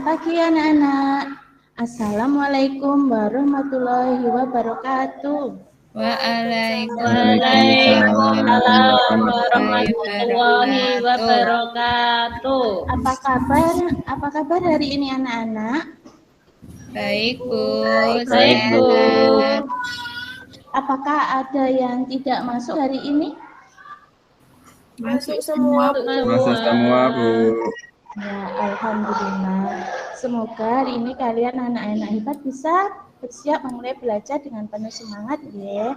pagi anak-anak. Assalamualaikum warahmatullahi wabarakatuh. Waalaikumsalam warahmatullahi wabarakatuh. Apa kabar hari ini anak-anak? Baik, Bu. Baik, Bu. Apakah ada yang tidak masuk hari ini? Masuk semua, Bu. Masuk semua, Bu. Ya, alhamdulillah. Semoga hari ini kalian anak-anak hebat bisa bersiap memulai belajar dengan penuh semangat ya.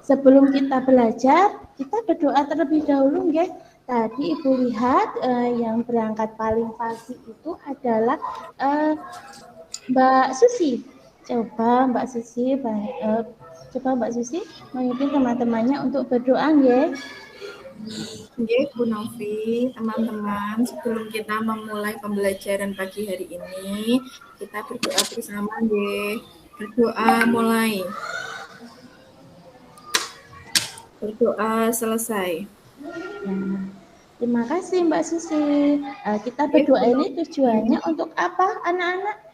Sebelum kita belajar, kita berdoa terlebih dahulu ya. Tadi Ibu lihat yang berangkat paling pagi itu adalah Mbak Susi. Coba Mbak Susi memimpin teman-temannya untuk berdoa ya. Nggih, Bu Novi, teman-teman, sebelum kita memulai pembelajaran pagi hari ini, kita berdoa bersama nggih. Berdoa mulai. Berdoa selesai. Ya. Terima kasih Mbak Susi. Kita berdoa ini tujuannya untuk apa anak-anak?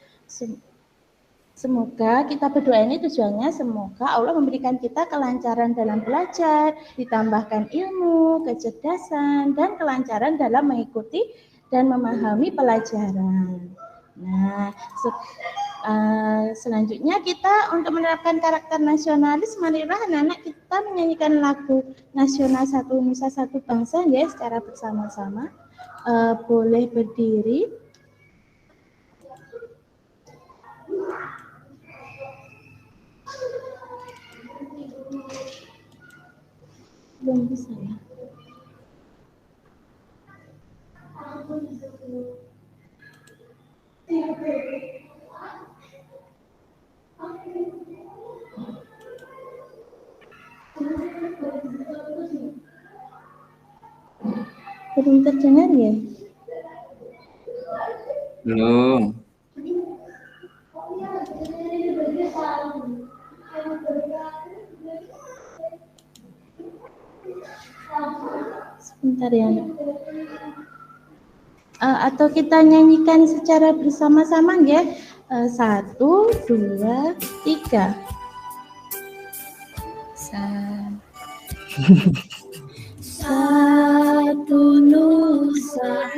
Semoga kita berdoa ini tujuannya semoga Allah memberikan kita kelancaran dalam belajar, ditambahkan ilmu, kecerdasan, dan kelancaran dalam mengikuti dan memahami pelajaran. Nah, selanjutnya kita untuk menerapkan karakter nasionalis, marilah anak-anak kita menyanyikan lagu nasional Satu Nusa Satu Bangsa ya secara bersama-sama. Boleh berdiri. Belum bisa ya. Belum terdengar ya? Belum. Sebentar ya. Atau kita nyanyikan secara bersama-sama ya. 1, 2, 3. Satu Nusa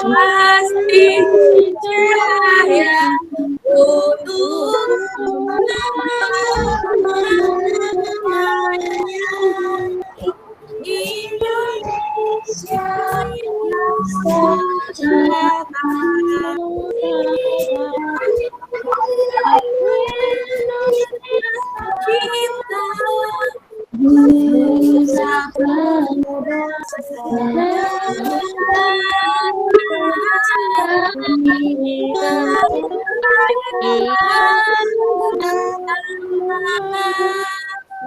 Pasti jaya Indonesia yang sejahtera. Kita bisa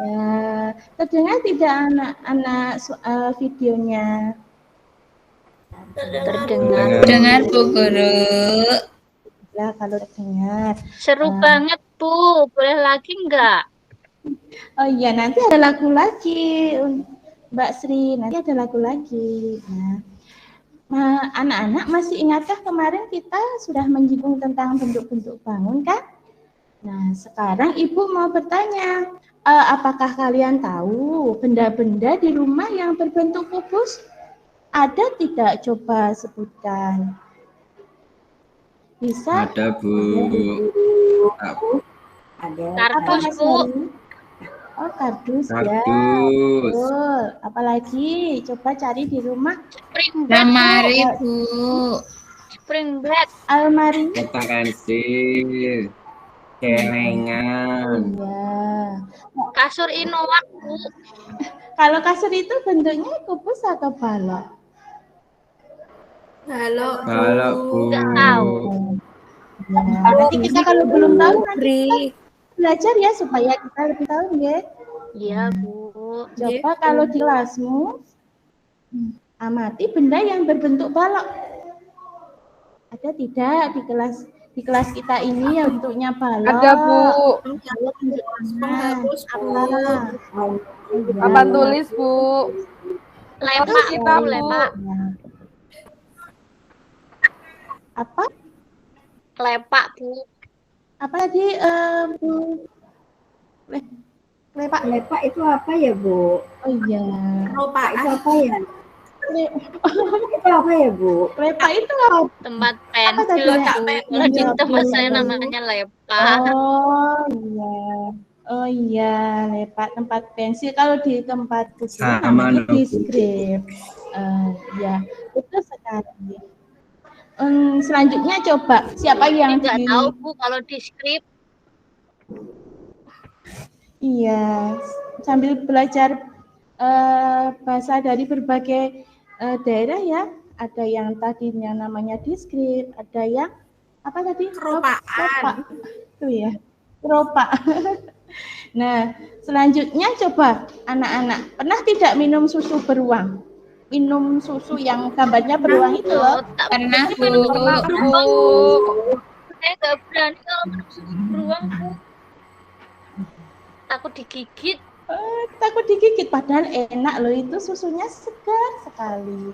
Ya, terdengar tidak anak-anak videonya? Terdengar, Bu Guru. Ya, kalau terdengar. Seru banget, Bu. Boleh lagi enggak? Oh iya, nanti ada lagu lagi, Mbak Sri. Nanti ada lagu lagi. Nah, anak-anak masih ingatkah kemarin kita sudah menyinggung tentang bentuk-bentuk bangun kan? Nah, sekarang Ibu mau bertanya, apakah kalian tahu benda-benda di rumah yang berbentuk kubus? Ada tidak? Coba sebutkan. Bisa? Ada, Bu. Ada. Kardus, Bu. Oh, kardus ya. Kardus. Betul. Apalagi coba cari di rumah. Spring bed, Lemari, Bu. Spring bed. Almari. Kotak pensil. Celengan. Iya. Kasur Inoak, Bu. Kalau kasur itu bentuknya kubus atau balok? Balok, Bu. Enggak tahu. Ya, nanti kita kalau belum tahu nanti kita belajar ya supaya kita lebih tahu ya. Iya, Bu. Coba kalau di kelasmu amati benda yang berbentuk balok. Ada tidak di kelas kita ini yang bentuknya balok? Ada, Bu. Pengharus, Bu. Iya. Papan tulis, Bu. Lepak, kita, Bu, Bu. lepak. Apa? Lepak, Bu. Apa tadi, Bu? Lepak. Lepak itu apa ya, Bu? Oh iya. Kelopaan. Itu apa ya? Le- Itu apa ya, Bu? Lepak itu apa? Tempat Apa tadi? pensil, Bu. Lepak. Kalau di tempat saya Iya. namanya lepak. Oh iya. Oh iya, lepak tempat pensil. Kalau di tempat kecil Sama, namanya Bu. deskrip. Ya, betul sekali. Selanjutnya coba siapa yang Tidak tahu, Bu, kalau di skrip. Iya, sambil belajar bahasa dari berbagai daerah ya. Ada yang tadinya namanya deskrip, ada yang apa tadi? Keropaan. Itu ya, keropak. Nah, selanjutnya coba anak-anak pernah tidak minum susu beruang? Minum susu yang gambarnya beruang itu loh. Tak Pernah, Bu. Pernah, Bu. Saya nggak berani kalau minum susu beruang, Bu. Takut digigit. Takut digigit, padahal enak loh itu susunya segar sekali.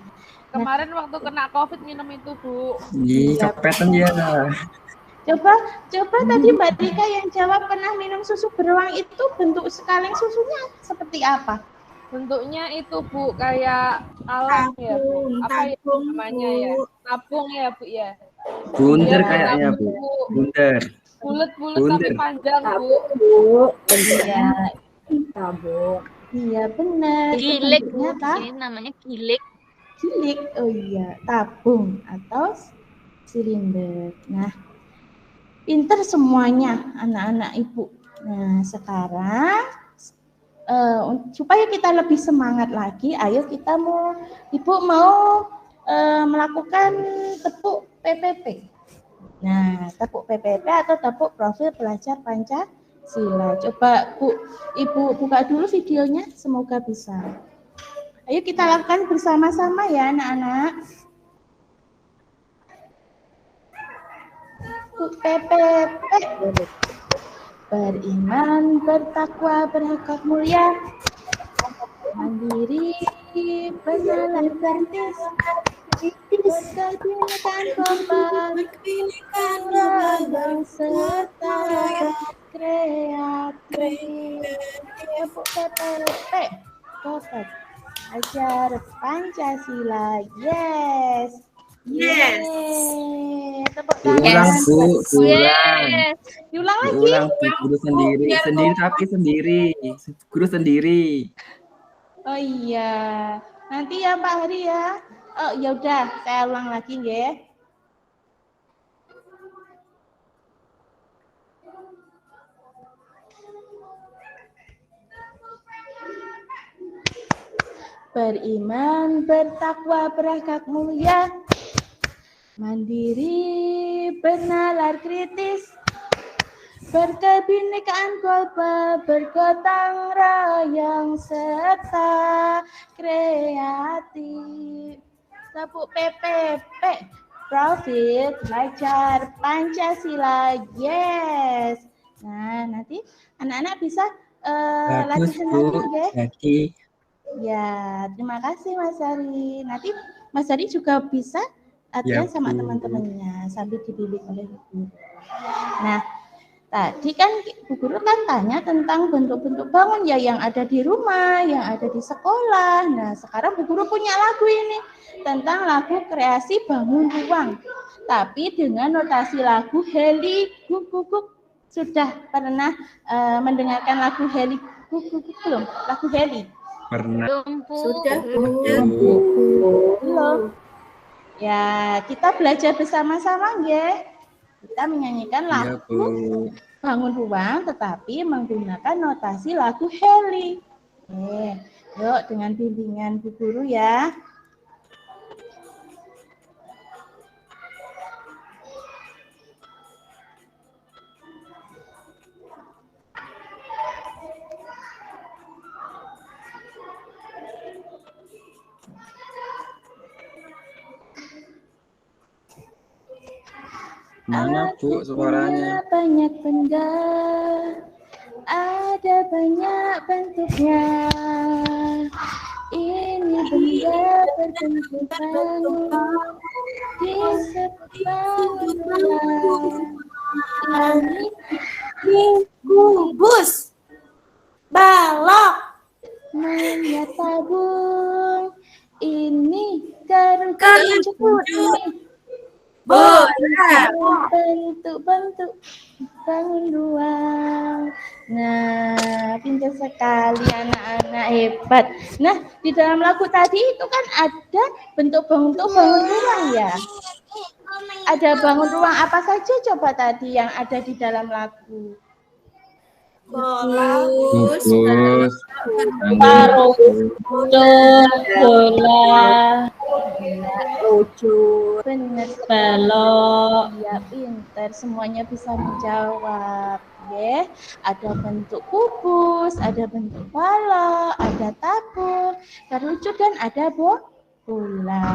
Kemarin waktu kena COVID minum itu, Bu. Ih, kepetan dia. Coba tadi Mbak Rika yang jawab pernah minum susu beruang itu bentuk sekaleng susunya seperti apa? Bentuknya itu, Bu, kayak alam ya, Bu. Apa ya Tabung, namanya Bu. ya? Tabung ya, Bu, ya. Bunder Iya, kayaknya, Bu. tabung. Bunder. Bulet-bulet tapi Bunder. panjang, Bu. Bu. Iya, Tabung. iya benar. Itu Gilik, Bu. bentuknya apa? Ini namanya gilik. Gilik. Oh iya, tabung atau silinder. Nah, pinter semuanya anak-anak Ibu. Nah, sekarang supaya kita lebih semangat lagi, ayo Ibu mau melakukan tepuk PPP. Nah, tepuk PPP atau tepuk profil pelajar Pancasila. Coba Ibu buka dulu videonya, semoga bisa. Ayo kita lakukan bersama-sama ya anak-anak. Tepuk PPP. Beriman, bertakwa, berakhlak mulia, mandiri, berjalan kritis, berkebinekaan kompak, beragam serta kreatif. Tepuk PPP, perfect. Ajar Pancasila, yes. Yes. Yeay. Tepuk Diulang, tangan. Bu. Diulang. Yes. Diulang lagi. Diulang, Bu. Guru sendiri. Sendiri tapi sendiri. Guru sendiri. Oh iya, nanti ya Pak Hari ya. Oh ya udah, saya ulang lagi ya. Beriman, bertakwa, berakhlak mulia, mandiri, bernalar kritis, berkebinekaan kolba, bergotong royong serta kreatif. Tepuk PPP, profit belajar Pancasila, yes. Nah, nanti anak-anak bisa Bagus, latihan Bu. lagi ya. Jadi, Ya, terima kasih Mas Ari. Nanti Mas Ari juga bisa latihan Ya, sama Bu. teman-temannya sambil dibimbing oleh Ibu. Nah, tadi kan Bu Guru kan tanya tentang bentuk-bentuk bangun ya yang ada di rumah, yang ada di sekolah. Nah, sekarang Bu Guru punya lagu ini tentang lagu kreasi bangun ruang. Tapi dengan notasi lagu Heli Guk Guk Guk. Sudah pernah mendengarkan lagu Heli Guk Guk Guk belum? Lagu Heli. pernah. Belum, Bu. Sudah, Bu. Belum. Ya, kita belajar bersama-sama ya. Kita menyanyikan Iya, lagu Bu. Bangun Ruang tetapi menggunakan notasi lagu Heli. Yuk dengan bimbingan Bu Guru ya. Mana Bu Aku suaranya? punya banyak benda, ada banyak bentuknya. Ini benda berbentuk bangun, disebut bangun ruang. Ini kubus, balok, namanya tabung. Ini kerucut ini. bola, Bentuk-bentuk bangun ruang. Nah, pintar sekali anak-anak, hebat. Nah, di dalam lagu tadi itu kan ada bentuk-bentuk bangun ruang ya. Ada bangun ruang apa saja coba tadi yang ada di dalam lagu? bola, Kubus, bola, Lucu. benar Balok. ya, pintar, semuanya bisa menjawab ya. Ada bentuk kubus, ada bentuk balok, ada tabung, kerucut, dan ada bola.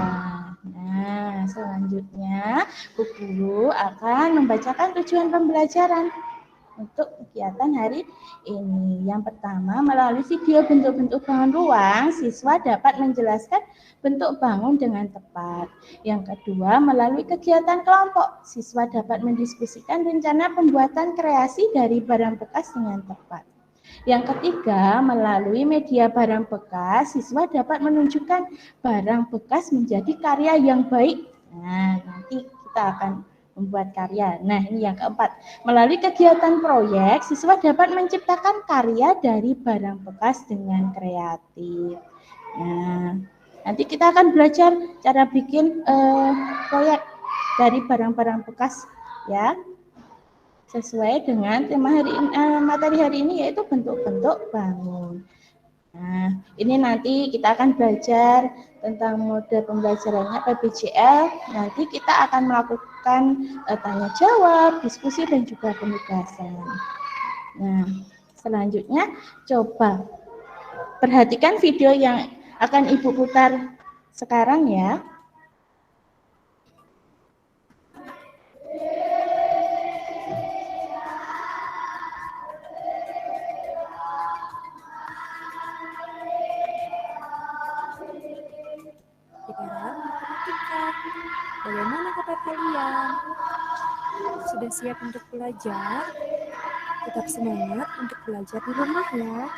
Nah, selanjutnya Bu Guru akan membacakan tujuan pembelajaran untuk kegiatan hari ini. Yang pertama, melalui video bentuk-bentuk bangun ruang, siswa dapat menjelaskan bentuk bangun dengan tepat. Yang kedua, melalui kegiatan kelompok, siswa dapat mendiskusikan rencana pembuatan kreasi dari barang bekas dengan tepat. Yang ketiga, melalui media barang bekas, siswa dapat menunjukkan barang bekas menjadi karya yang baik. Nah, nanti kita akan membuat karya. Nah, ini yang keempat. Melalui kegiatan proyek, siswa dapat menciptakan karya dari barang bekas dengan kreatif. Nah, nanti kita akan belajar cara bikin proyek dari barang-barang bekas ya. Sesuai dengan tema materi hari ini, yaitu bentuk-bentuk bangun. Nah, ini nanti kita akan belajar tentang mode pembelajarannya PBJL. Nanti kita akan melakukan tanya jawab, diskusi, dan juga penugasan. Nah, selanjutnya coba perhatikan video yang akan Ibu putar sekarang ya. Sekarang matematika. Bagaimana kabar kalian? Sudah siap untuk belajar? Tetap semangat untuk belajar di rumah ya.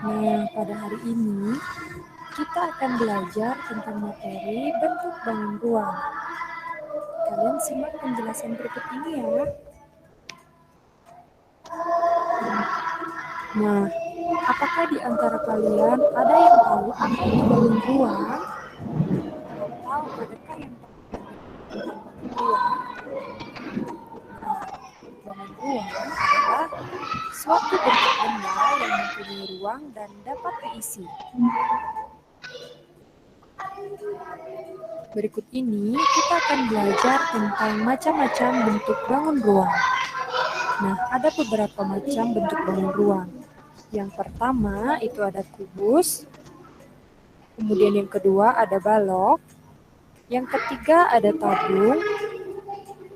Nah, pada hari ini kita akan belajar tentang materi bentuk bangun ruang. Kalian simak penjelasan berikut ini ya. Nah, apakah di antara kalian ada yang tahu apa itu bangun ruang? Atau adakah yang tahu tentang bangun ruang? Nah, bangun ruang adalah suatu bentuk benda yang mempunyai ruang dan dapat diisi. Berikut ini kita akan belajar tentang macam-macam bentuk bangun ruang. Nah, ada beberapa macam bentuk bangun ruang. Yang pertama itu ada kubus, kemudian yang kedua ada balok, yang ketiga ada tabung,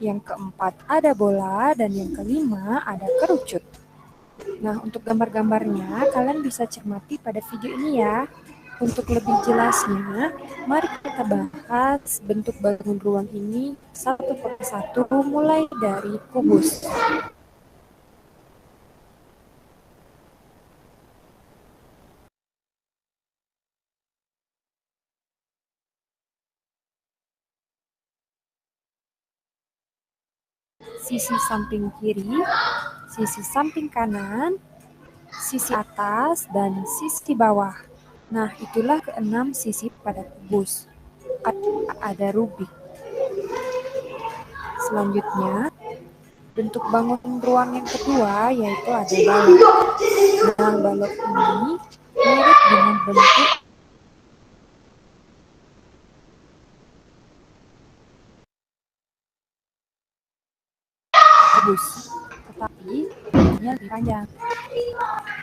yang keempat ada bola, dan yang kelima ada kerucut. Nah, untuk gambar-gambarnya kalian bisa cermati pada video ini ya. Untuk lebih jelasnya, mari kita bahas bentuk bangun ruang ini satu persatu mulai dari kubus. Sisi samping kiri, sisi samping kanan, sisi atas, dan sisi bawah. Nah, itulah keenam sisi pada kubus. Ada rubik. Selanjutnya, bentuk bangun ruang yang kedua yaitu ada balok. Nah, balok ini mirip dengan bentuk kubus, tetapi bentuknya lebih panjang.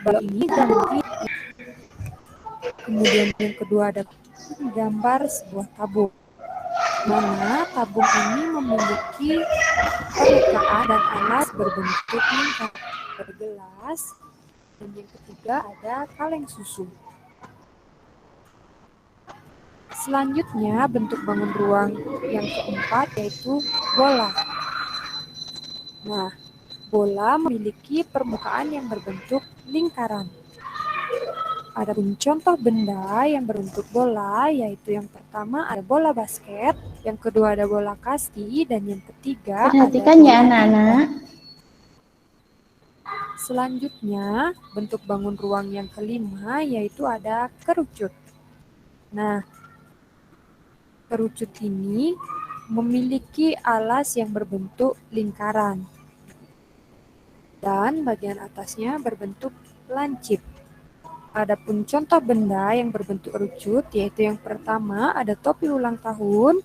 Balok ini gambar. Kemudian yang kedua ada gambar sebuah tabung. mana tabung ini memiliki permukaan dan alas berbentuk lingkar bergelas, dan yang ketiga ada kaleng susu. Selanjutnya bentuk bangun ruang yang keempat yaitu bola. Nah, bola memiliki permukaan yang berbentuk lingkaran. Adapun contoh benda yang berbentuk bola, yaitu yang pertama ada bola basket, yang kedua ada bola kasti, dan yang ketiga Perhatikan ada ya bola anak-anak. Selanjutnya, bentuk bangun ruang yang kelima yaitu ada kerucut. Nah, kerucut ini memiliki alas yang berbentuk lingkaran dan bagian atasnya berbentuk lancip. Adapun contoh benda yang berbentuk kerucut yaitu yang pertama ada topi ulang tahun,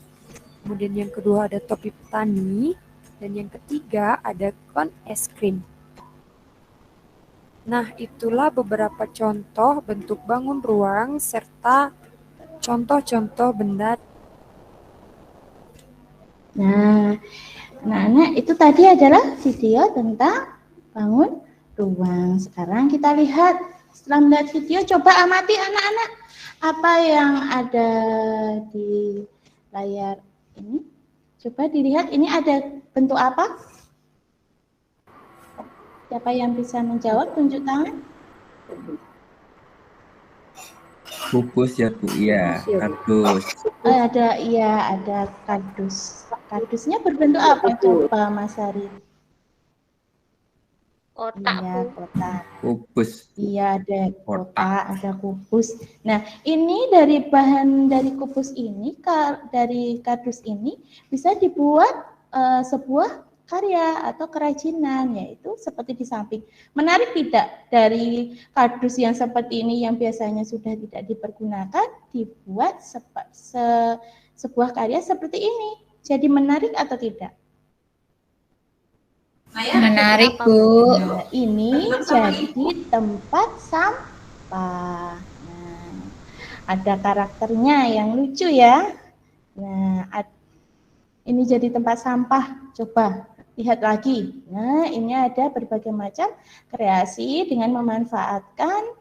kemudian yang kedua ada topi petani, dan yang ketiga ada kon es krim. Nah, itulah beberapa contoh bentuk bangun ruang serta contoh-contoh benda. Nah, anak-anak itu tadi adalah video tentang bangun ruang. Sekarang kita lihat, setelah melihat video, coba amati anak-anak apa yang ada di layar ini. Coba dilihat, ini ada bentuk apa? Siapa yang bisa menjawab? Tunjuk tangan. Kubus ya Bu, iya, kardus. Ada kardus. Kardusnya berbentuk apa? Coba Mas Ari. Kotak, Iya, Bu. kotak. Kubus. Iya, ada kotak, ada kubus. Nah, ini dari bahan dari kubus ini, dari kardus ini bisa dibuat sebuah karya atau kerajinan, yaitu seperti di samping. Menarik tidak dari kardus yang seperti ini yang biasanya sudah tidak dipergunakan, dibuat sebuah karya seperti ini. Jadi menarik atau tidak? Menarik, Bu. Nah, ini jadi tempat sampah. Nah, ada karakternya yang lucu ya. Nah, ini jadi tempat sampah. Coba lihat lagi. Nah, ini ada berbagai macam kreasi dengan memanfaatkan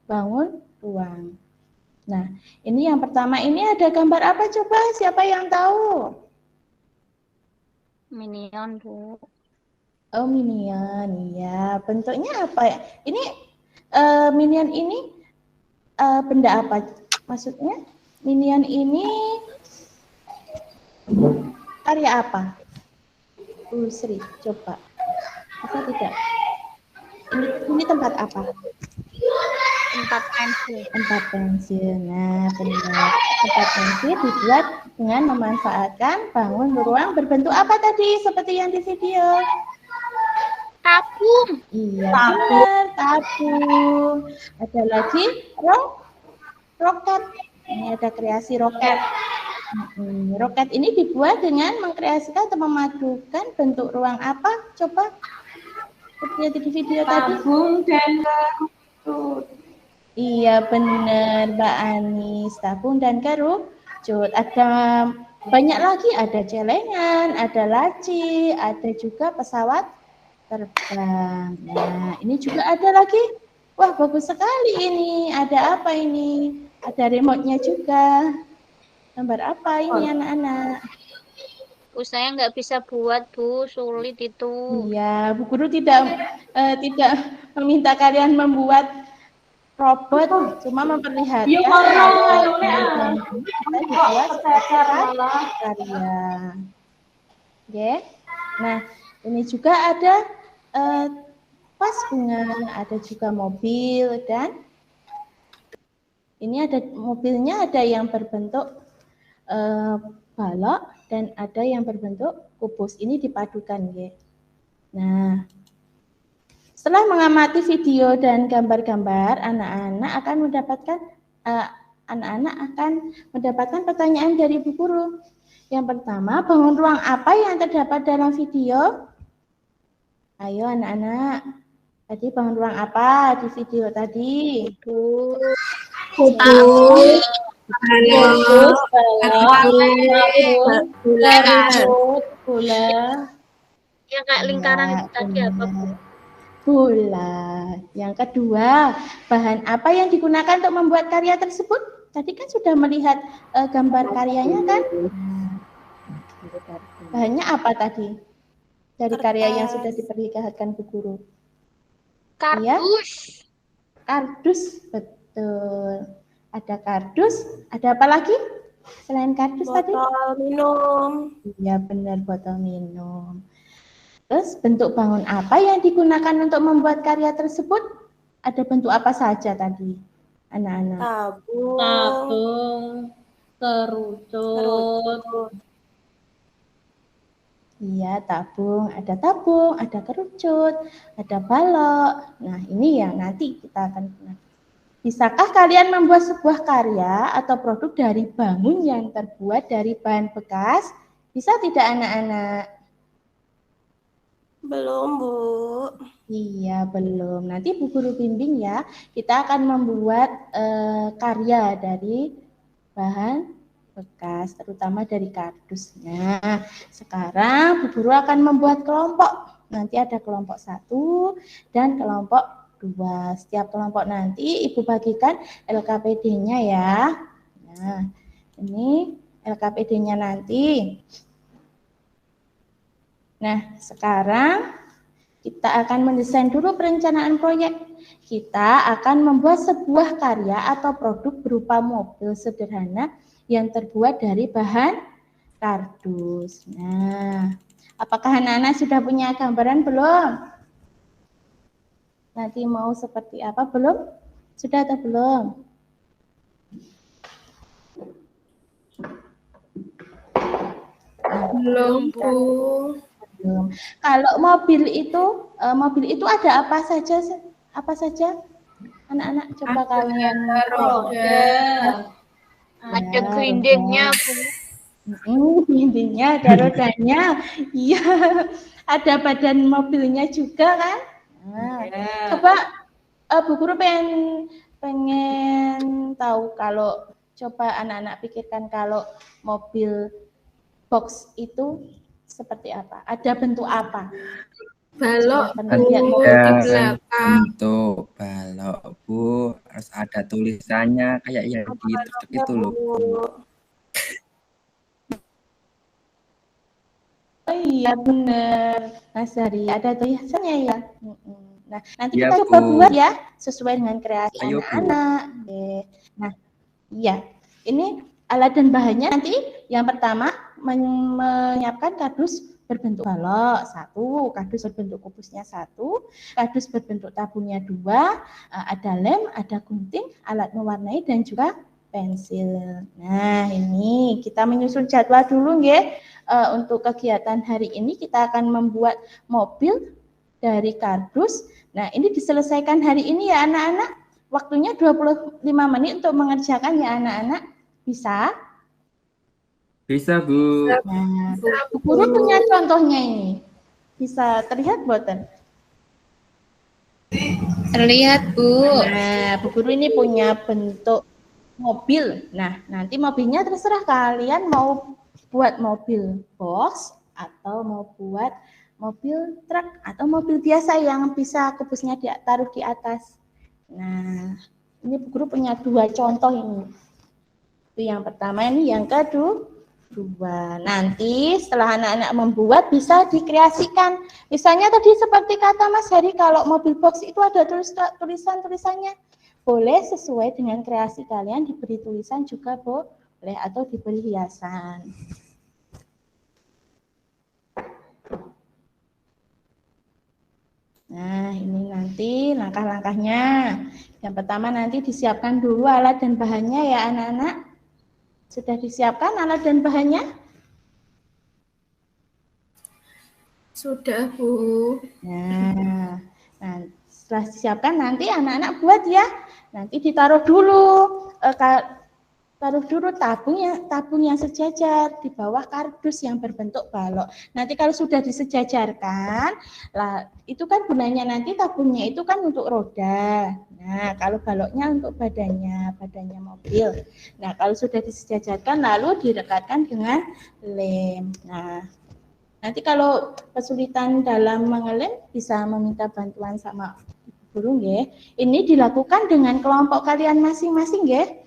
bangun ruang. Nah, ini yang pertama, ini ada gambar apa coba? Siapa yang tahu? Minion, Bu. Oh, minion, iya. Bentuknya apa ya? Ini minion ini benda apa? Maksudnya minion ini karya apa? Sri, coba. Bisa tidak? Ini tempat apa? Tempat pensil. Tempat pensil. Nah, benar. Tempat pensil dibuat dengan memanfaatkan bangun ruang berbentuk apa tadi? Seperti yang di video. Tabung. Iya, benar, tabung. Ada lagi roket. Ini ada kreasi roket. Roket ini dibuat dengan mengkreasikan atau memadukan bentuk ruang apa? Coba lihat di video tadi. Tabung dan kerucut. Iya, benar, Mbak Anis. Tabung dan kerucut. Ada banyak lagi, ada celengan, ada laci, ada juga pesawat terbang. Nah, ini juga ada lagi. Wah, bagus sekali ini. Ada apa ini? Ada remote-nya juga. Gambar apa ini anak-anak? Saya nggak bisa buat, Bu. Sulit itu. Iya, Bu Guru tidak meminta kalian membuat robot, cuma memperlihatkan kita dibuat karya. Oke. Nah, ini juga ada vas bunga, ada juga mobil, dan ini ada mobilnya, ada yang berbentuk balok dan ada yang berbentuk kubus. Ini dipadukan, ya. Nah, setelah mengamati video dan gambar-gambar, anak-anak akan mendapatkan pertanyaan dari Bu Guru. Yang pertama, bangun ruang apa yang terdapat dalam video? Ayo anak-anak, tadi bangun ruang apa di video tadi? Tabung. Terus Bola. bola. Yang kayak lingkaran Ya, itu tadi apa, Bu? benar. Bola. Yang kedua, bahan apa yang digunakan untuk membuat karya tersebut? Tadi kan sudah melihat gambar karyanya kan? Bahannya apa tadi? Dari karya yang sudah diperlihatkan Bu Guru. Iya? Kardus. Kardus, betul. Ada kardus, ada apa lagi? Selain kardus tadi? Botol minum. Iya, benar, botol minum. Terus bentuk bangun apa yang digunakan untuk membuat karya tersebut? Ada bentuk apa saja tadi, anak-anak? Tabung. Kerucut. Iya, tabung, ada kerucut, ada balok. Nah, ini yang nanti kita akan gunakan. Bisakah kalian membuat sebuah karya atau produk dari bangun yang terbuat dari bahan bekas? Bisa tidak anak-anak? Belum, Bu. Iya, belum. Nanti Bu Guru bimbing ya. Kita akan membuat karya dari bahan bekas, terutama dari kardusnya. Sekarang Bu Guru akan membuat kelompok. Nanti ada kelompok 1 dan kelompok 2. Setiap kelompok nanti Ibu bagikan LKPD-nya ya. Nah, ini LKPD-nya nanti. Nah, sekarang kita akan mendesain dulu perencanaan proyek. Kita akan membuat sebuah karya atau produk berupa mobil sederhana yang terbuat dari bahan kardus. Nah, apakah anak-anak sudah punya gambaran belum? Nanti mau seperti apa belum? Sudah atau belum? Belum, Bu. Belum. Kalau mobil itu ada apa saja? Apa saja? Anak-anak coba kalian Ada grindingnya, Bu. Grindingnya, ada rodanya. Iya. Ada badan mobilnya juga kan? Nah, coba Bu Guru pengen tahu kalau coba anak-anak pikirkan kalau mobil box itu seperti apa? Ada bentuk apa? Balok, Pernah Bu, lihat di mobil belakang. Untuk balok, Bu, harus ada tulisannya kayak yang di truk itu loh, Bu. Oh iya benar, Mas Hari. Ada tulisannya ya. Nah, nanti Iya, kita coba Bu. buat ya sesuai dengan kreasi Ayo, Bu. anak-anak. Nah, iya. Ini alat dan bahannya nanti yang pertama menyiapkan kardus berbentuk balok 1, kardus berbentuk kubusnya 1, kardus berbentuk tabungnya 2, ada lem, ada gunting, alat mewarnai dan juga pensil. Nah, ini kita menyusun jadwal dulu nggih. Untuk kegiatan hari ini kita akan membuat mobil dari kardus. Nah, ini diselesaikan hari ini ya anak-anak. Waktunya 25 menit untuk mengerjakan ya anak-anak. Bisa? Bisa, Bu. Nah, Bu Guru punya contohnya ini. Bisa terlihat boten? Terlihat, Bu. Nah, Bu Guru ini punya bentuk mobil. Nah, nanti mobilnya terserah kalian mau buat mobil box atau mau buat mobil truk atau mobil biasa yang bisa kubusnya ditaruh di atas. Nah, ini Bu Guru punya 2 contoh ini. Itu yang pertama, ini yang kedua. Nanti setelah anak-anak membuat bisa dikreasikan. Misalnya tadi seperti kata Mas Heri, kalau mobil box itu ada tulisan-tulisannya. Boleh sesuai dengan kreasi kalian diberi tulisan juga boleh atau diberi hiasan. Nah, ini nanti langkah-langkahnya. Yang pertama nanti disiapkan dulu alat dan bahannya ya anak-anak. Sudah disiapkan alat dan bahannya? Sudah, Bu. Nah, setelah disiapkan nanti anak-anak buat ya. Nanti ditaruh dulu taruh dulu tabung yang sejajar di bawah kardus yang berbentuk balok. Nanti kalau sudah disejajarkan, lah itu kan gunanya nanti tabungnya itu kan untuk roda. Nah, kalau baloknya untuk badannya mobil. Nah, kalau sudah disejajarkan lalu direkatkan dengan lem. Nah, nanti kalau kesulitan dalam mengelem bisa meminta bantuan sama guru nggih. Ini dilakukan dengan kelompok kalian masing-masing nggih.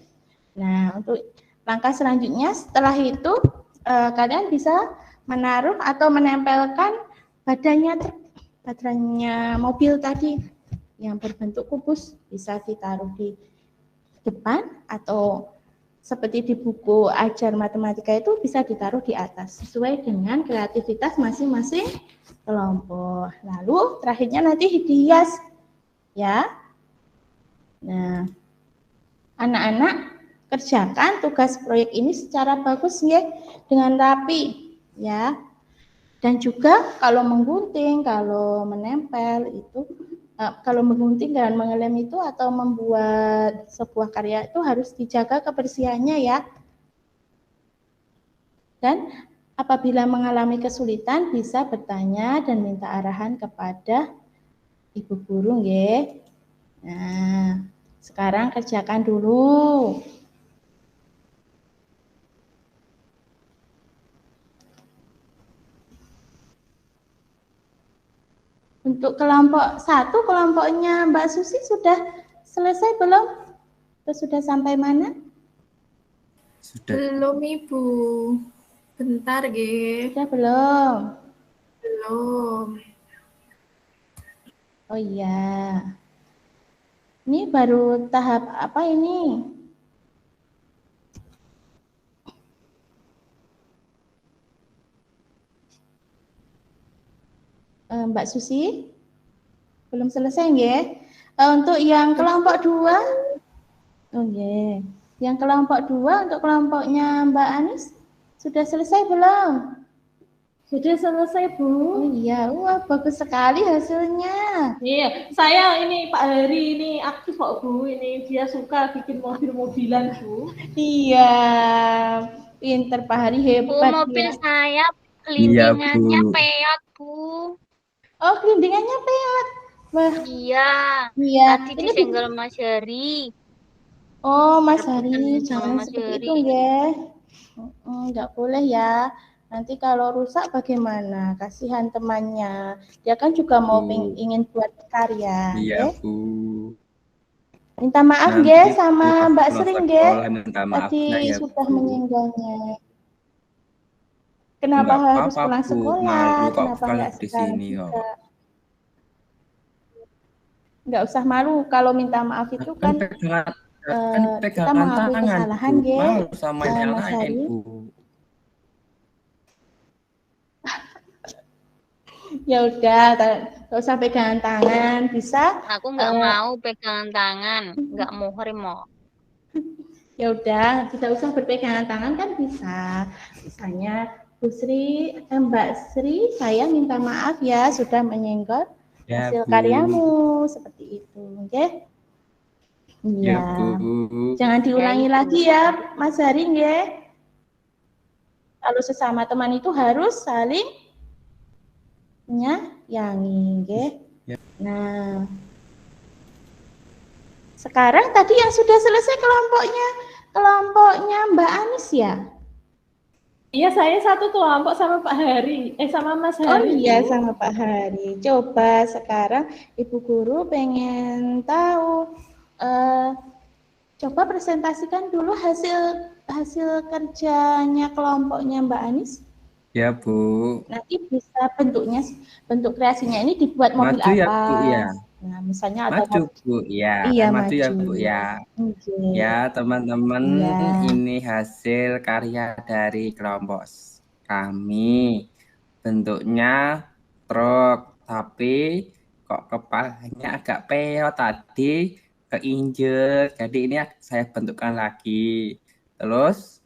Nah, untuk langkah selanjutnya setelah itu kalian bisa menaruh atau menempelkan badannya mobil tadi yang berbentuk kubus, bisa ditaruh di depan atau seperti di buku ajar matematika itu bisa ditaruh di atas sesuai dengan kreativitas masing-masing kelompok. Lalu terakhirnya nanti dihias ya. Nah, anak-anak kerjakan tugas proyek ini secara bagus ya, dengan rapi ya. Dan juga kalau menggunting, kalau menempel itu, kalau menggunting dan mengelem itu atau membuat sebuah karya itu harus dijaga kebersihannya ya. Dan apabila mengalami kesulitan bisa bertanya dan minta arahan kepada ibu guru ya. Nah, sekarang kerjakan dulu. Untuk kelompok 1, kelompoknya Mbak Susi sudah selesai belum? Sudah sampai mana? Sudah. Belum, Ibu. Bentar, Ge. Sudah belum? Belum. Oh iya. Ini baru tahap apa ini? Mbak Susi? Belum selesai nggih? Untuk yang kelompok 2? Oh nggih. Yang kelompok 2 untuk kelompoknya Mbak Anis sudah selesai belum? Sudah selesai, Bu. Oh iya, wah bagus sekali hasilnya. Iya, saya ini Pak Heri ini aktif kok Bu, ini dia suka bikin mobil-mobilan Bu. Iya, pinter Pak Hari, Bu, hebat mobil ya. saya Iya, kelindingannya Bu. peot Bu. Oh, kelindingannya peot. Wah, Iya. iya. Tadi Ini disenggol Mas Heri. Oh, Mas Rebutan Hari, sama jangan Mas seperti Heri. itu ya. Nggak boleh ya. Nanti kalau rusak bagaimana? Kasihan temannya. Dia kan juga mau ingin buat karya. Iya, ya. Bu. Minta maaf Nanti ya sama pas Mbak pulang Sering sekolah ya. minta maafnya Tadi ya, sudah Bu. menyinggungnya. Kenapa Enggak harus apa-apa, pulang Bu. sekolah? Malu kok Kenapa kalau nggak di sekarang sini kok. juga? Nggak usah malu. Kalau minta maaf itu Kan kan kita pegangan mengakui tangan, kesalahan, Bu. ya, Malu sama yang Mas lain, Hari. Bu. Ya udah, nggak usah pegangan tangan, bisa. Aku nggak mau pegangan tangan, nggak mau. Ya udah, tidak usah berpegangan tangan kan bisa. Misalnya Bu Sri, Mbak Sri, saya minta maaf ya sudah menyenggol Ya, hasil Bu. karyamu seperti itu, oke? Iya. Ya, Bu. Jangan diulangi Ya, lagi ya, Mas Hari, ya. Kalau sesama teman itu harus saling menyayangi, oke? Ya. Nah, sekarang tadi yang sudah selesai kelompoknya Mbak Anis ya? Iya, saya satu kelompok sama Pak Hari, sama Mas Hari. Oh iya, Bu. sama Pak Hari. Coba sekarang Ibu Guru pengen tahu, coba presentasikan dulu hasil kerjanya kelompoknya Mbak Anis. Ya, Bu. Nanti bisa bentuk kreasinya ini dibuat mobil Maju apa? ya, Bu, ya. Nah, misalnya ada Maju, Bu, ya. Iya, Maju ya, maju. Bu, ya. Okay. Ya, teman-teman, Iya. ini hasil karya dari kelompok kami. Bentuknya truk, tapi kok kepalanya agak peot tadi, keinjek. Jadi ini saya bentukkan lagi. Terus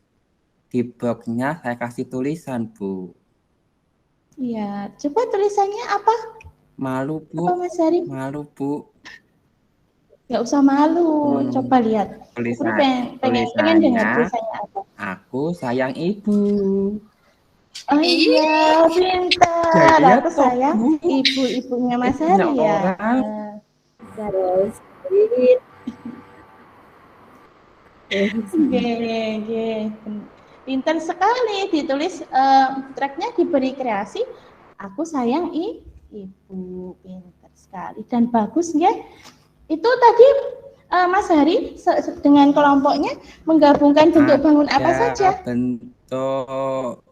di boxnya saya kasih tulisan, Bu. Iya, coba tulisannya apa? Malu, Bu. Apa Mas Hari? Malu, Bu. Nggak usah malu, coba lihat. Bu Guru pengen dengar tulisannya apa. Aku sayang ibu. Oh iya, pintar. Aku sayang ibu-ibunya Mas Hari ya. Terus, pintar sekali ditulis tracknya diberi kreasi. Aku sayang ibu, pintar sekali dan bagus ya. Itu tadi Mas Hari dengan kelompoknya menggabungkan bentuk bangun apa saja? Bentuk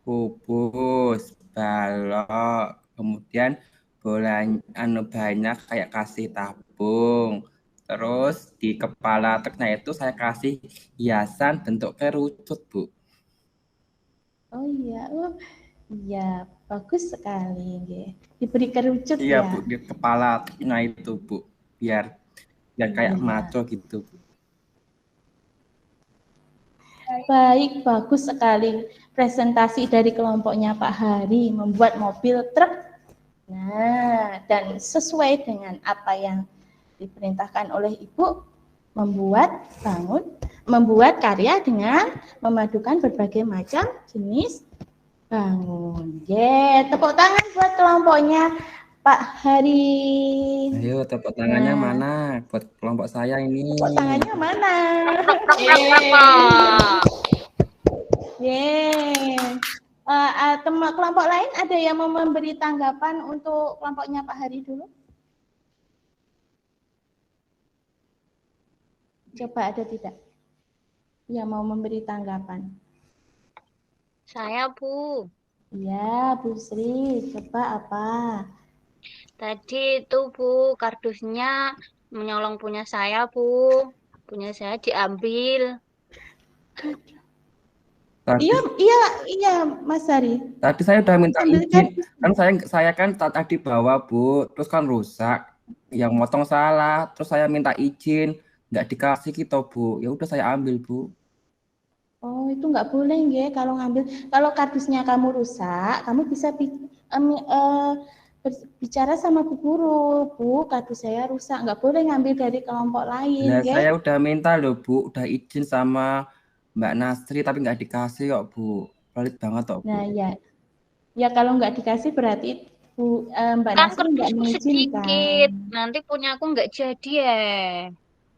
kubus, balok, kemudian bola banyak kayak kasih tabung. Terus di kepala truknya itu saya kasih hiasan bentuk kerucut, Bu. Oh iya, iya, bagus sekali, diberi kerucut ya. Iya, Bu, di kepala truknya itu, Bu, biar kayak maco gitu, Bu. Baik, bagus sekali presentasi dari kelompoknya Pak Hari membuat mobil truk. Nah, dan sesuai dengan apa yang diperintahkan oleh Ibu, membuat karya dengan memadukan berbagai macam jenis bangun. Tepuk tangan buat kelompoknya Pak Hari. Ayo, tepuk tangannya mana? Buat kelompok saya ini. Tepuk tangannya mana? Kelompok lain ada yang mau memberi tanggapan untuk kelompoknya Pak Hari dulu? Coba ada tidak yang mau memberi tanggapan? Saya, Bu. Ya, Bu Sri, coba apa? Tadi itu, Bu, kardusnya menyolong punya saya, Bu. Punya saya diambil. Iya, Mas Hari. Tadi saya udah minta izin, kan saya kan tadi bawa, Bu, terus kan rusak, yang motong salah, terus saya minta izin, nggak dikasih gitu, Bu. Ya udah saya ambil, Bu. Oh, itu nggak boleh, kalau ngambil. Kalau kardusnya kamu rusak, kamu bisa bicara sama Bu Guru. Bu, kardus saya rusak, nggak boleh ngambil dari kelompok lain. Nah, saya udah minta loh, Bu, udah izin sama Mbak Nasri, tapi nggak dikasih kok, Bu. Pelit banget kok, Bu. Nah, ya kalau nggak dikasih berarti Mbak Nasri nggak mengizinkan. Sedikit, nanti punya aku nggak jadi ya.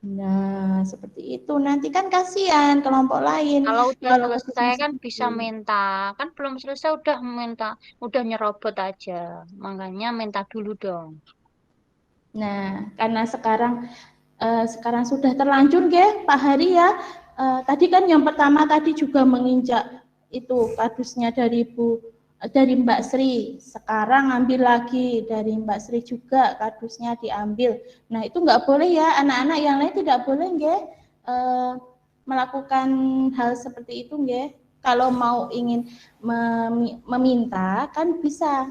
Nah, seperti itu. Nanti kan kasihan kelompok lain. Kalau udah selesai kan bisa minta. Kan belum selesai udah minta, udah nyerobot aja. Makanya minta dulu dong. Nah, karena sekarang sudah terlanjur, Pak Hari ya. Tadi kan yang pertama tadi juga menginjak itu kardusnya dari Mbak Sri. Sekarang ambil lagi dari Mbak Sri juga kardusnya diambil. Nah, itu nggak boleh ya, anak-anak yang lain tidak boleh melakukan hal seperti itu, Kalau mau ingin meminta kan bisa,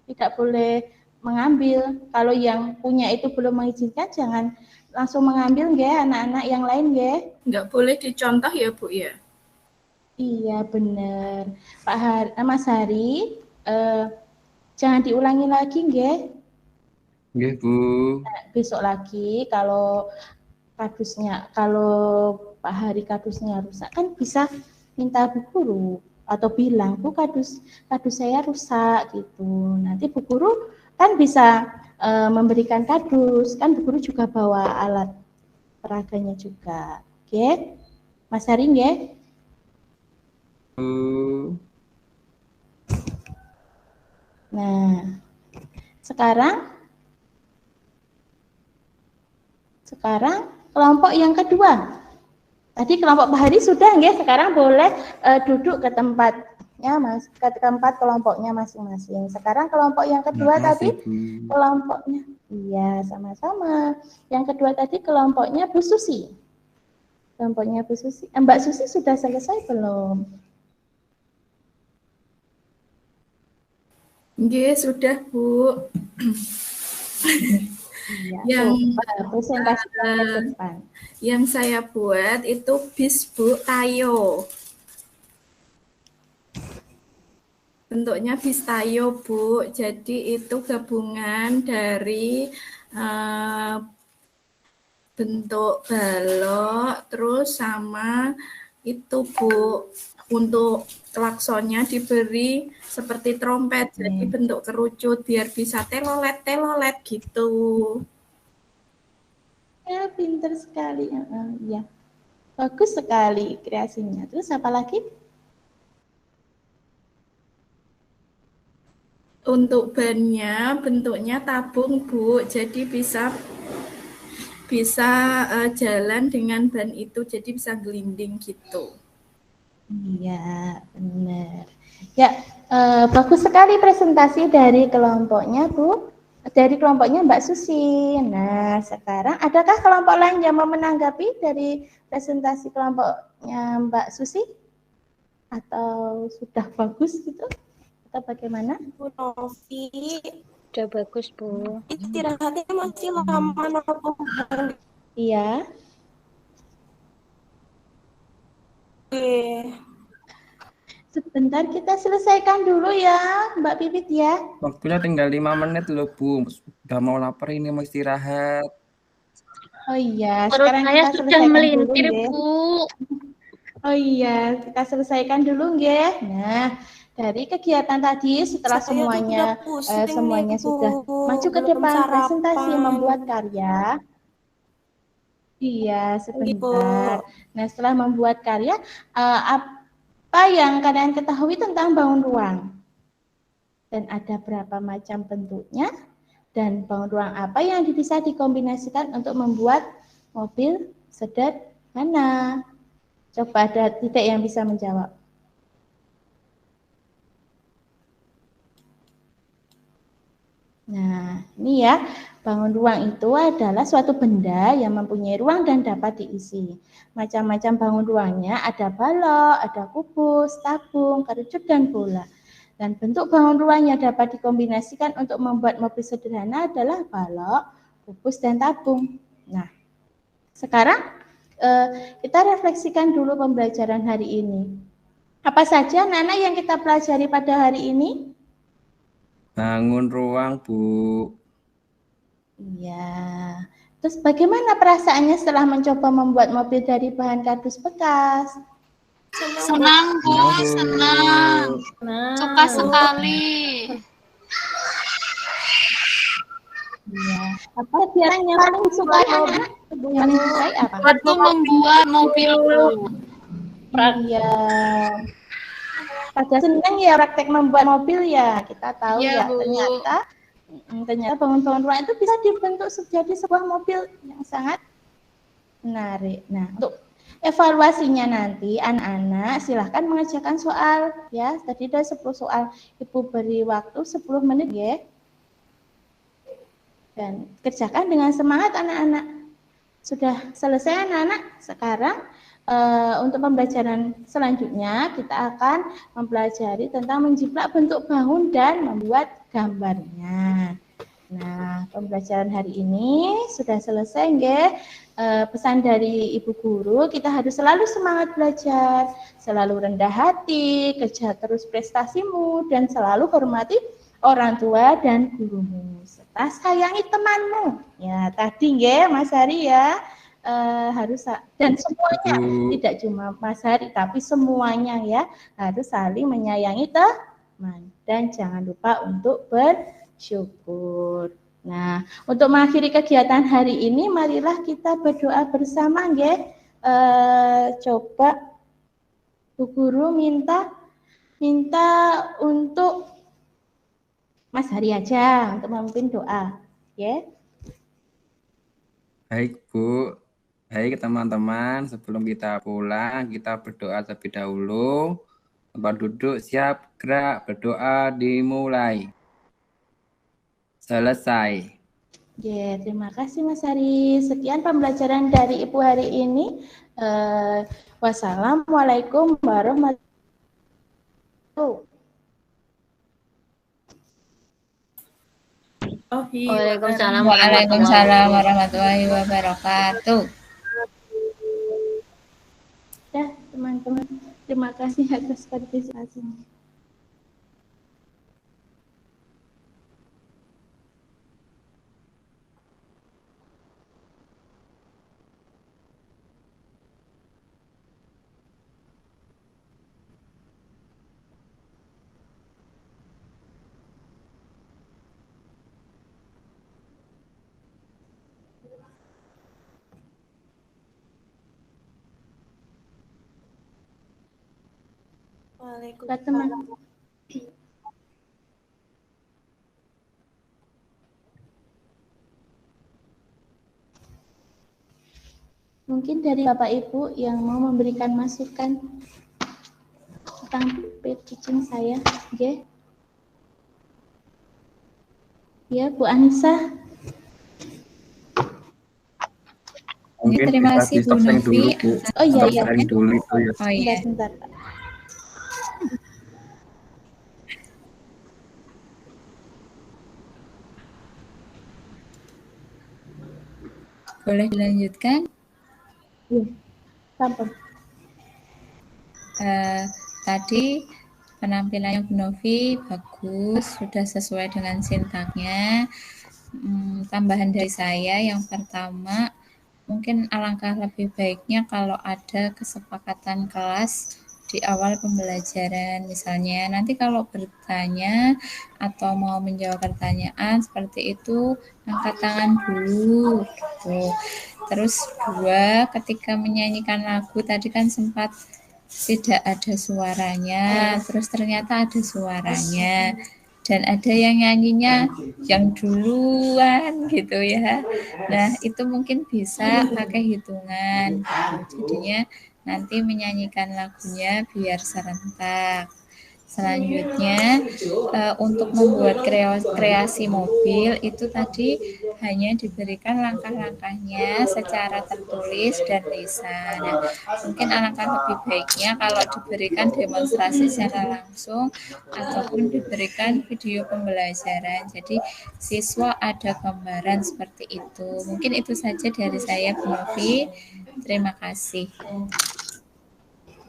tidak boleh mengambil. Kalau yang punya itu belum mengizinkan, jangan langsung mengambil, anak-anak yang lain, Nggak boleh dicontoh ya, Bu ya? Iya, benar. Mas Hari, jangan diulangi lagi, Nggih, Bu. Besok lagi kalau Pak Hari kardusnya rusak kan bisa minta Bu Guru atau bilang, Bu, kardus saya rusak gitu. Nanti Bu Guru kan bisa memberikan kardus, kan Bu Guru juga bawa alat peraganya juga. Oke? Mas Hari, Nah, sekarang kelompok yang kedua. Tadi kelompok Pak Hari sudah, sekarang boleh duduk ke tempatnya, ke tempat kelompoknya masing-masing. Sekarang kelompok yang kedua tadi kelompoknya, iya sama-sama. Yang kedua tadi kelompoknya Bu Susi. Kelompoknya Bu Susi. Mbak Susi sudah selesai belum? Nggih, sudah, Bu. Yang saya buat itu bis, Bu, Tayo. Bentuknya bis Tayo, Bu. Jadi itu gabungan dari bentuk balok, terus sama itu Bu, untuk klaksonnya diberi seperti trompet, jadi bentuk kerucut biar bisa telolet gitu. Ya, pinter sekali. Ya, bagus sekali kreasinya. Terus apa lagi? Untuk bannya bentuknya tabung Bu, jadi bisa jalan dengan ban itu, jadi bisa gelinding gitu. Iya, benar. Ya, bagus sekali presentasi dari kelompoknya, Bu. Dari kelompoknya Mbak Susi. Nah, sekarang adakah kelompok lain yang mau menanggapi dari presentasi kelompoknya Mbak Susi? Atau sudah bagus gitu? Atau bagaimana? Bu Novi, udah bagus Bu. Istirahatnya masih lama nopo? Iya. Sebentar kita selesaikan dulu ya, Mbak Pipit ya. Waktunya tinggal 5 menit loh Bu. Udah mau lapar ini, mau istirahat. Oh iya, Perut sekarang saya kita sudah selesaikan melintir, dulu, Bu. Oh iya, kita selesaikan dulu, nggih. Nah, dari kegiatan tadi setelah semuanya sudah maju ke depan presentasi membuat karya. Iya, sebentar. Nah, setelah membuat karya, apa yang kalian ketahui tentang bangun ruang? Dan ada berapa macam bentuknya? Dan bangun ruang apa yang bisa dikombinasikan untuk membuat mobil sederhana? Coba ada Titik yang bisa menjawab. Nah, ini ya, bangun ruang itu adalah suatu benda yang mempunyai ruang dan dapat diisi. Macam-macam bangun ruangnya ada balok, ada kubus, tabung, kerucut, dan bola. Dan bentuk bangun ruang yang dapat dikombinasikan untuk membuat mobil sederhana adalah balok, kubus, dan tabung. Nah, sekarang kita refleksikan dulu pembelajaran hari ini. Apa saja anak-anak yang kita pelajari pada hari ini? Bangun ruang, Bu. Iya. Terus bagaimana perasaannya setelah mencoba membuat mobil dari bahan kardus bekas? Senang, Bu, senang. Suka sekali. Iya. Apa kegiatan yang paling disukai anak-anak? Yang paling disukai apa? Waktu membuat mobil, Bu. Iya. Pada senang ya praktek membuat mobil ya. Kita tahu Iya, ya, Bu. ternyata bangun-bangun ruang itu bisa dibentuk menjadi sebuah mobil yang sangat menarik. Nah, untuk evaluasinya nanti anak-anak silahkan mengerjakan soal ya. Tadi ada 10 soal. Ibu beri waktu 10 menit ya. Dan kerjakan dengan semangat anak-anak. Sudah selesai anak-anak? Sekarang untuk pembelajaran selanjutnya kita akan mempelajari tentang menjiplak bentuk bangun dan membuat gambarnya. Nah, pembelajaran hari ini sudah selesai, nggih. Pesan dari Ibu Guru, kita harus selalu semangat belajar, selalu rendah hati, kejar terus prestasimu, dan selalu hormati orang tua dan gurumu, serta sayangi temanmu. Ya, tadi nggih Mas Hari ya. Harus dan semuanya tidak cuma Mas Hari tapi semuanya ya harus saling menyayangi teman dan jangan lupa untuk bersyukur. Nah, untuk mengakhiri kegiatan hari ini marilah kita berdoa bersama nggih. Coba Bu Guru minta untuk Mas Hari aja untuk memimpin doa, ya. Baik, Bu. Baik, teman-teman, sebelum kita pulang, kita berdoa terlebih dahulu. Tempat duduk siap, gerak, berdoa dimulai. Selesai. Ya, terima kasih Mas Hari. Sekian pembelajaran dari Ibu hari ini. Wassalamualaikum warahmatullahi wabarakatuh. Waalaikumsalam warahmatullahi wabarakatuh. Ya, teman-teman, terima kasih atas partisipasinya. Buat teman. Mungkin dari Bapak Ibu yang mau memberikan masukan tentang pitching saya, ya. Ya, Bu Anissa. Mungkin terima kasih Bu Novi. Dulu, Bu. Oh iya. Dulu itu ya. Oh iya. Sebentar, Pak. Boleh dilanjutkan? Iya. Sampun. Tadi penampilannya Bu Novi bagus, sudah sesuai dengan sintaknya. Tambahan dari saya yang pertama, mungkin alangkah lebih baiknya kalau ada kesepakatan kelas di awal pembelajaran. Misalnya nanti kalau bertanya atau mau menjawab pertanyaan seperti itu, angkat tangan dulu gitu. Terus dua, ketika menyanyikan lagu tadi kan sempat tidak ada suaranya, terus ternyata ada suaranya. Dan ada yang nyanyinya yang duluan gitu ya. Nah, itu mungkin bisa pakai hitungan. Jadinya nanti menyanyikan lagunya biar serentak. Selanjutnya, untuk membuat kreasi mobil itu tadi hanya diberikan langkah-langkahnya secara tertulis dan lisan. Nah, mungkin alangkah lebih baiknya kalau diberikan demonstrasi secara langsung ataupun diberikan video pembelajaran. Jadi siswa ada gambaran seperti itu. Mungkin itu saja dari saya, Bu Novi. Terima kasih.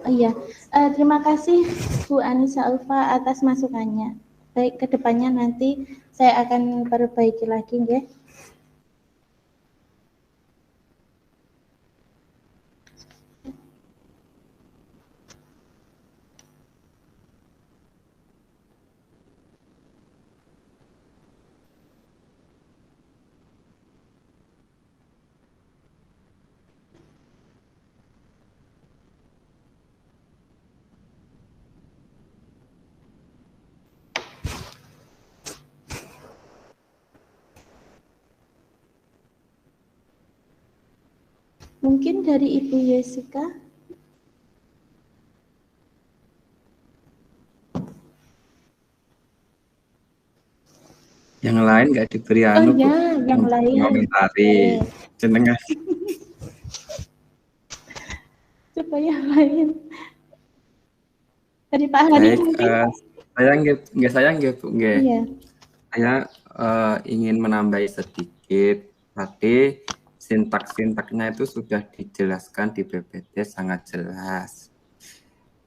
Oh iya, terima kasih Bu Anissa Ulfa atas masukannya. Baik, kedepannya nanti saya akan perbaiki lagi, ya. Mungkin dari Ibu Jessica. Yang lain nggak diberi Oh ya, yang lain. Komentari. Jenengan. Coba yang lain. Dari Pak Hari mungkin. Saya nggak, Bu. Iya. Saya ingin menambahi sedikit. Tadi sintak-sintaknya itu sudah dijelaskan di PPT sangat jelas.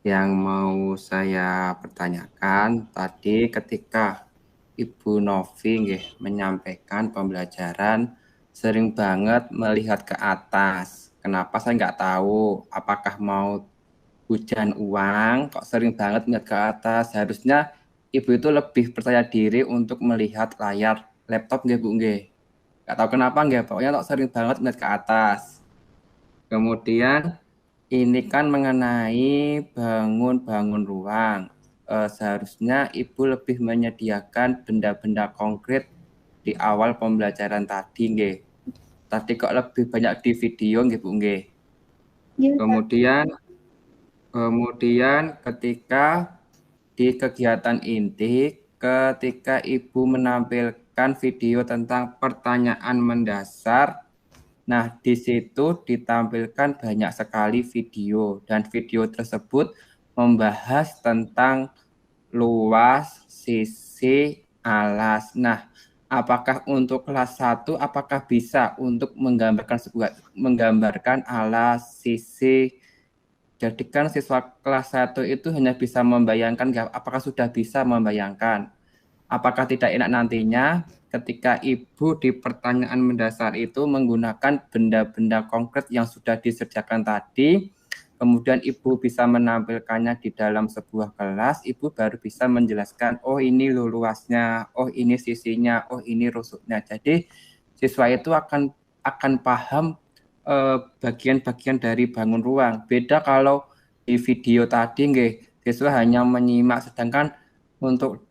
Yang mau saya pertanyakan tadi ketika Ibu Novi menyampaikan pembelajaran sering banget melihat ke atas. Kenapa saya nggak tahu? Apakah mau hujan uang? Kok sering banget melihat ke atas? Harusnya Ibu itu lebih percaya diri untuk melihat layar laptop, Bu. Nggak tahu kenapa, pokoknya kok sering banget melihat ke atas. Kemudian ini kan mengenai bangun ruang. Seharusnya Ibu lebih menyediakan benda-benda konkret di awal pembelajaran tadi, Tadi kok lebih banyak di video, Bu. Kemudian ketika di kegiatan inti, ketika Ibu menampilkan video tentang pertanyaan mendasar, nah di situ ditampilkan banyak sekali video dan video tersebut membahas tentang luas, sisi, alas. Nah, apakah untuk kelas 1 apakah bisa untuk menggambarkan alas, sisi? Jadi kan siswa kelas 1 itu hanya bisa membayangkan, apakah sudah bisa membayangkan? Apakah tidak enak nantinya ketika Ibu di pertanyaan mendasar itu menggunakan benda-benda konkret yang sudah disediakan tadi, kemudian Ibu bisa menampilkannya di dalam sebuah kelas, Ibu baru bisa menjelaskan, oh ini luasnya, oh ini sisinya, oh ini rusuknya. Jadi siswa itu akan paham bagian-bagian dari bangun ruang. Beda kalau di video tadi, siswa hanya menyimak, sedangkan untuk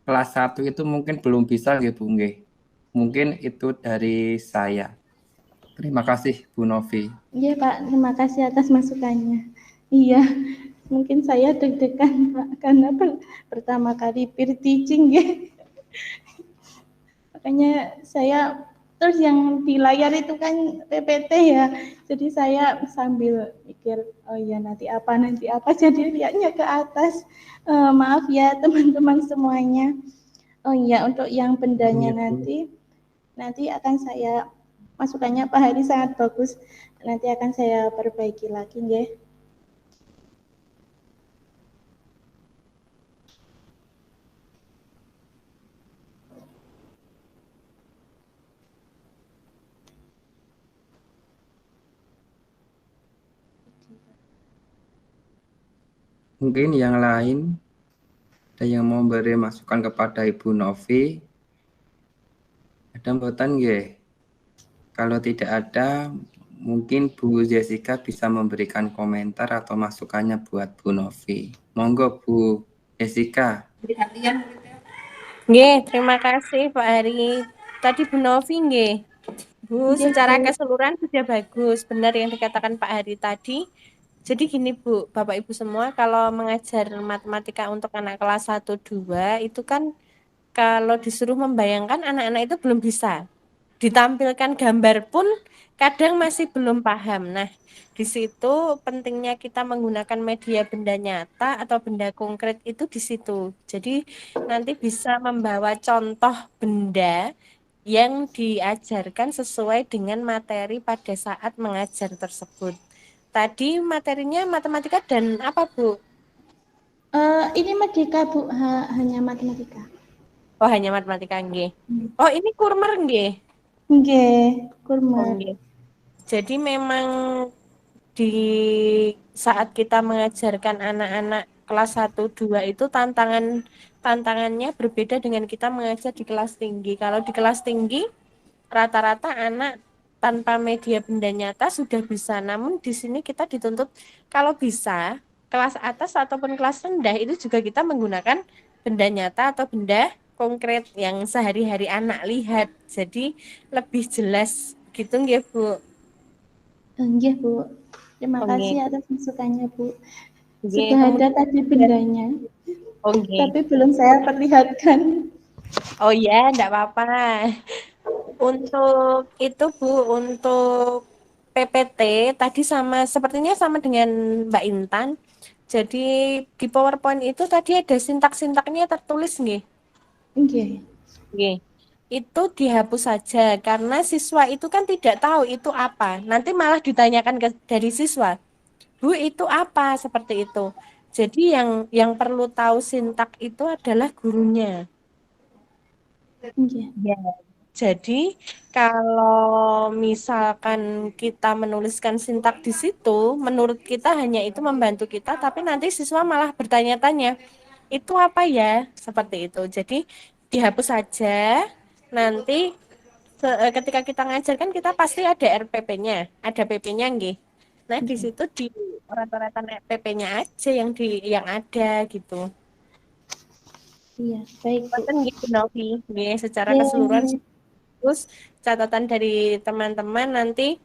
kelas 1 itu mungkin belum bisa nggih Bu nggih. Mungkin itu dari saya. Terima kasih Bu Novi. Iya Pak, terima kasih atas masukannya. Iya, mungkin saya deg-degan Pak, karena pertama kali peer teaching ya. Makanya saya, terus yang di layar itu kan PPT ya, jadi saya sambil mikir, oh ya nanti apa, jadi lihatnya ke atas. Maaf ya teman-teman semuanya. Oh iya, untuk yang bendanya nanti akan saya, masukannya Pak Hari sangat bagus, nanti akan saya perbaiki lagi ya. Mungkin yang lain ada yang mau beri masukan kepada Ibu Novi? Ada mboten nggih? Kalau tidak ada, mungkin Bu Jessica bisa memberikan komentar atau masukannya buat Bu Novi. Monggo Bu Jessica. Nggih, terima kasih Pak Hari. Tadi Bu Novi nggih. Bu, secara keseluruhan sudah bagus, benar yang dikatakan Pak Hari tadi. Jadi gini Bu, Bapak Ibu semua, kalau mengajar matematika untuk anak kelas 1 2 itu kan kalau disuruh membayangkan anak-anak itu belum bisa. Ditampilkan gambar pun kadang masih belum paham. Nah, di situ pentingnya kita menggunakan media benda nyata atau benda konkret itu di situ. Jadi nanti bisa membawa contoh benda yang diajarkan sesuai dengan materi pada saat mengajar tersebut. Tadi materinya matematika dan apa Bu? Ini Merdeka Bu, hanya matematika. Oh hanya matematika nggih. Oh ini kurmer nggih. Nggih, kurmer. Oh, jadi memang di saat kita mengajarkan anak-anak kelas 1 2 itu tantangannya berbeda dengan kita mengajar di kelas tinggi. Kalau di kelas tinggi rata-rata anak tanpa media benda nyata sudah bisa. Namun di sini kita dituntut kalau bisa kelas atas ataupun kelas rendah itu juga kita menggunakan benda nyata atau benda konkret yang sehari-hari anak lihat. Jadi lebih jelas gitu nggih Bu. Nggih Bu. Terima kasih atas masukannya Bu. Sudah kemudian ada tadi bendanya. Okay. Tapi belum saya perlihatkan. Oh ya, enggak apa-apa. Untuk itu Bu, untuk PPT tadi sepertinya sama dengan Mbak Intan. Jadi di PowerPoint itu tadi ada sintak-sintaknya tertulis nggih? Nggih. Nggih. Itu dihapus saja karena siswa itu kan tidak tahu itu apa. Nanti malah ditanyakan dari siswa, Bu itu apa, seperti itu. Jadi yang perlu tahu sintak itu adalah gurunya. Ya. Jadi kalau misalkan kita menuliskan sintak di situ, menurut kita hanya itu membantu kita, tapi nanti siswa malah bertanya-tanya, itu apa ya? Seperti itu. Jadi dihapus saja. Nanti ketika kita ngajarkan kita pasti ada RPP-nya, ada PP-nya nggih. Nah, di situ di rata-rata PP-nya aja yang ada gitu. Iya, baik. Kan gitu Novi, secara keseluruhan. Terus catatan dari teman-teman nanti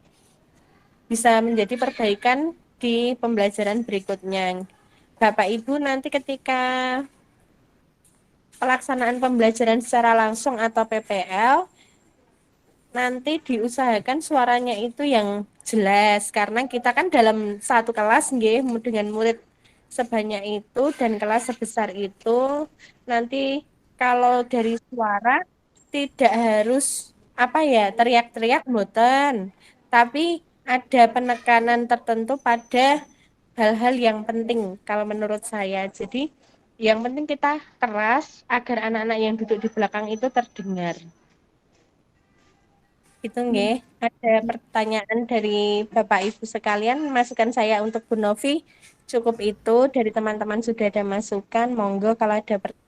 bisa menjadi perbaikan di pembelajaran berikutnya. Bapak Ibu nanti ketika pelaksanaan pembelajaran secara langsung atau PPL nanti diusahakan suaranya itu yang jelas karena kita kan dalam satu kelas nggih dengan murid sebanyak itu dan kelas sebesar itu nanti kalau dari suara tidak harus teriak-teriak mboten, tapi ada penekanan tertentu pada hal-hal yang penting kalau menurut saya. Jadi yang penting kita keras agar anak-anak yang duduk di belakang itu terdengar. Itu nggih. Ada pertanyaan dari Bapak Ibu sekalian, masukan saya untuk Bu Novi cukup itu, dari teman-teman sudah ada masukan, monggo kalau ada pertanyaan